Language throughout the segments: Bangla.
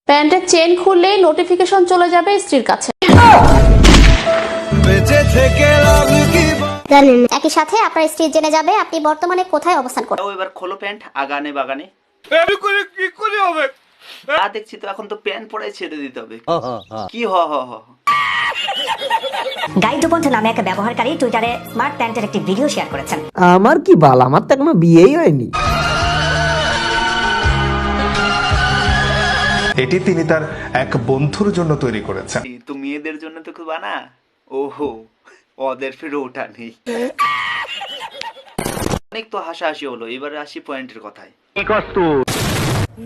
প্যান্টের চেন খুললেই নোটিফিকেশন চলে যাবে স্ত্রীর কাছে। একই সাথে আপনার স্ত্রী জেনে যাবে আপনি বর্তমানে কোথায় অবস্থান করেন। এবার খোলো প্যান্ট, আগানে বাগানে কি করে হবে? দেখছি তো এখন তো প্যান্ট পরে ছেড়ে দিতে হবে। কি হ হ হ গাইডপন্থ নামে এক ব্যবহারকারী টুইটারে স্মার্ট প্যান্টের একটি ভিডিও শেয়ার করেছেন। আমার কি বাল, আমার তো এখনো বিয়েই হয়নি। এটি তিনি তার এক বন্ধুর জন্য তৈরি করেছেন। তো মেয়েদের জন্য তো খুব বানা। ওহো, ওদের ফিরে ওঠা নেই। অনেক তো হাসাহাসি হলো, এবারে আসি পয়েন্টের কথায়।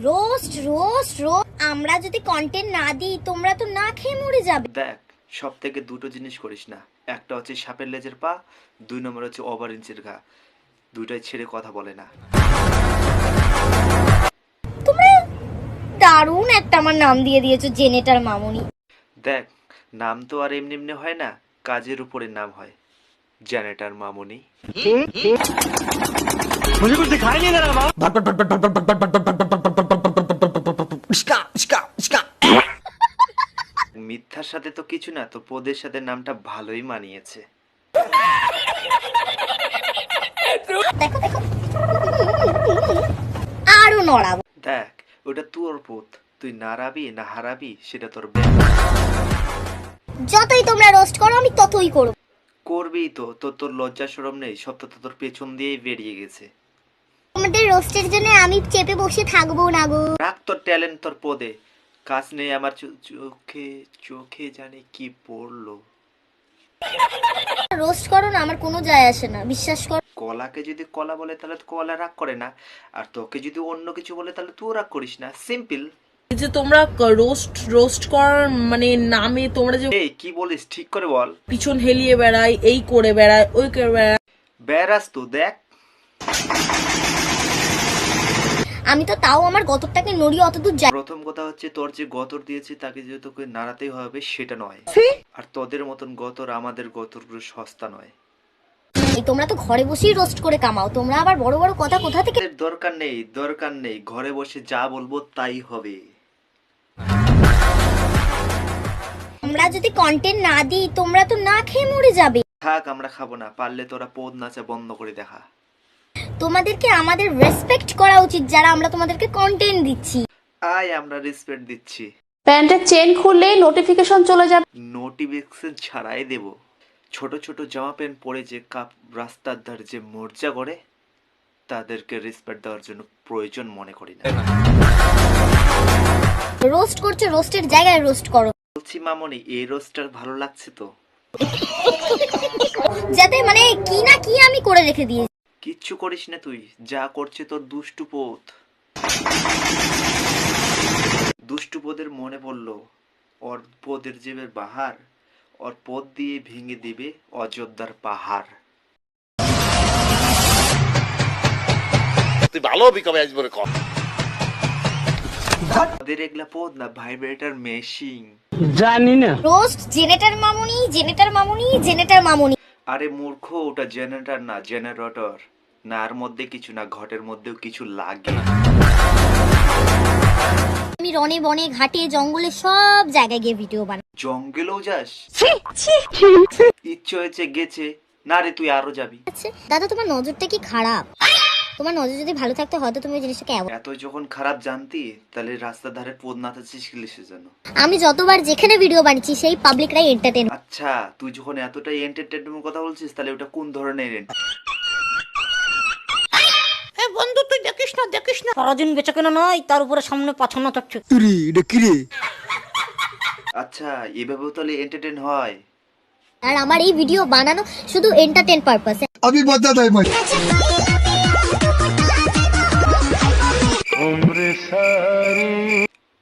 রোস্ট রোস্ট রোস্ট আমরা যদি কন্টেন্ট না দিই তোমরা তো না খেয়ে মরে যাবে। দেখ, সব থেকে দুটো জিনিস করিস না, একটা হচ্ছে সাপের লেজের পা, 2 নম্বর হচ্ছে ওভার ইঞ্চের ঘা। দুইটাই ছেড়ে কথা বলে না। তোমরা দারুণ একটা আমার নাম দিয়ে দিয়েছো, জেনেটার মামুনি। দেখ, নাম তো আর এমনি এমনি হয় না, কাজের উপরে নাম হয়। জেনেটার মামুনি। মিথ্যার সাথে তো কিছু না, তো পদের সাথে নামটা ভালোই মানিয়েছে। দেখো দেখো আরো নড়াবো। দেখ, ওটা তোর পথ, তুই নাড়াবি না হারাবি সেটা তোর। যতই তোমরা রোস্ট করো আমি ততই করব। করবেই তো, তোর লজ্জা শরম নেই, সব তো তোর পেছন দিয়েই বেরিয়ে গেছে। তোমাদের রোস্টের জন্য আমি চেপে বসে থাকবো না গো। রাখ তোর ট্যালেন্ট তোর পদে, কাজ নেই আমার। চোখে চোখে জানি কি পড়লো। রোস্ট করো না, আমার কোনো যায় আসে না, বিশ্বাস করো। কলাকে যদি কলা বলে তাহলে তো কলা রাগ করে না, আর তোকে যদি অন্য কিছু বলে তাহলে তুই রাগ করিস না। সিম্পল। যে তোমরা রোস্ট করার মানে নামে তোমরা যে এই কি বলিস ঠিক করে বল। পিছন হেলিয়ে বেড়ায়, এই করে বেড়ায়, ওই করে বেড়ায়। বেরাস তো দেখ। আমি তো তাও আমার গতরটাকে নড়িয়ে অতদূর যাই। প্রথম কথা হচ্ছে, তোর যে গতর দিয়েছি তাকে যে তোকে নাড়াতেই হবে সেটা নয়। আর তোদের মতন গতর আমাদের গতরগুলো সস্তা নয়। তোমরা তো ঘরে বসেই রোস্ট করে কামাও, তোমরা আবার বড় বড় কথা কোথা থেকে। দরকার নেই, দরকার নেই, ঘরে বসে যা বলবো তাই হবে। আমরা যদি কন্টেন্ট না দিই তোমরা তো না খেয়ে মরে যাবে। থাক, আমরা খাবো না, পারলে তোরা পদ নাচা বন্ধ করে দেখা। তোমাদেরকে আমাদের রেসপেক্ট করা উচিত, যারা আমরা তোমাদেরকে কন্টেন্ট দিচ্ছি। আয়, আমরা রেসপেক্ট দিচ্ছি। প্যান্টের চেন খুললেই নোটিফিকেশন চলে যাবে। নোটিফিকেশন ছাড়াই দেব। ছোট ছোট জামা প্যান্ট পরে যে কাপ রাস্তার ধারে যে মর্যা করে, তাদেরকে রেসপেক্ট দেওয়ার জন্য প্রয়োজন মনে করি না। রোস্ট করছো, রোস্টের জায়গায় রোস্ট করো। বলছি মামনি, এই রোস্টার ভালো লাগছে তো? যাতে মানে কি না কি আমি করে রেখে দিয়েছি। কিচ্ছু করিস না তুই, যা করছে তোর দুষ্টু পথ। দুষ্টু পদের মনে পড়লো, ওর পদের জীবের বাহার, ওর পদ দিয়ে ভেঙে দিবে অযোধ্যার পাহাড়। তুই ভালো হবি কবে আসবে কর। ওদের এগুলা পদ না, ভাইব্রেটর মেশিন। জানি না। রোস্ট জেনেটার মামুনি, জেনেটার মামুনি, জেনেটার মামুনি। আরে মূর্খ, ওটা জেনারেটর না, জেনারেটর না। আর মধ্যে কিছু না, ঘটের মধ্যেও কিছু লাগে। আমি রনে বনে ঘাটে জঙ্গলে সব জায়গায় গিয়ে ভিডিও বানাই। জঙ্গলেও যাস? ইচ্ছে হয়েছে গেছে না রে, তুই আরো যাবি। দাদা তোমার নজরটা কি খারাপ? তোমার নজর যদি ভালো থাকতো হয়তো তুমি ওই জিনিসটাকে এত যখন খারাপ জানতি তাহলে রাস্তার ধারে পদ নাচাচ্ছিস কিসের জন্য? আমি যতবার যেখানে ভিডিও বানিয়েছি সেই পাবলিকরাই এন্টারটেইন। আচ্ছা, তুই যখন এতটাই এন্টারটেইনমেন্টের কথা বলছিস তাহলে ওটা কোন ধরনের বন্ধু তুই দেখিস না সারাদিন বেঁচে কেন নয়, তার উপরে সামনে পাছানো থাকছে। আচ্ছা, এভাবেও তাহলে এন্টারটেইন হয়? আর আমার এই ভিডিও বানানো শুধু এন্টারটেইন পারপাসে। আমি বদলা দেয় ভাই।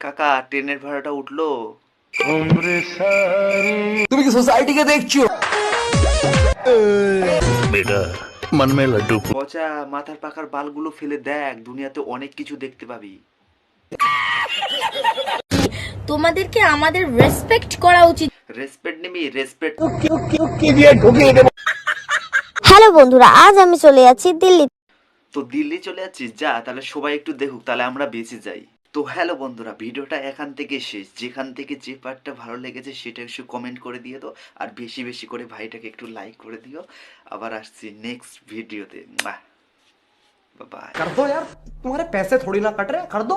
কাকা, ট্রেনের ভাড়াটা উঠলো? তুমি কি সোসাইটিকে দেখছো? মন মে লাড্ডু। পচা মাথার পাকার বালগুলো ফেলে দেখ, দুনিয়াতে অনেক কিছু দেখতে পাবি। তোমাদেরকে আমাদের রেসপেক্ট করা উচিত। রেসপেক্ট নিবি, রেসপেক্ট। হ্যালো বন্ধুরা, আজ আমি চলে যাচ্ছি দিল্লি। তো দিল্লি চলে যাচ্ছিস? যা, তাহলে সবাই একটু দেখুক, তাহলে আমরা বেঁচে যাই। তো হ্যালো বন্ধুরা, ভিডিওটা এখান থেকে শেষ। যেখান থেকে যে পার্টটা ভালো লেগেছে সেটা একটু কমেন্ট করে দিয়ে দাও, আর বেশি বেশি করে ভাইটাকে একটু লাইক করে দিও। আবার আসছি নেক্সট ভিডিওতে। বাই। कर दो यार, तुम्हारे पैसे थोड़ी ना कट रहे, कर दो।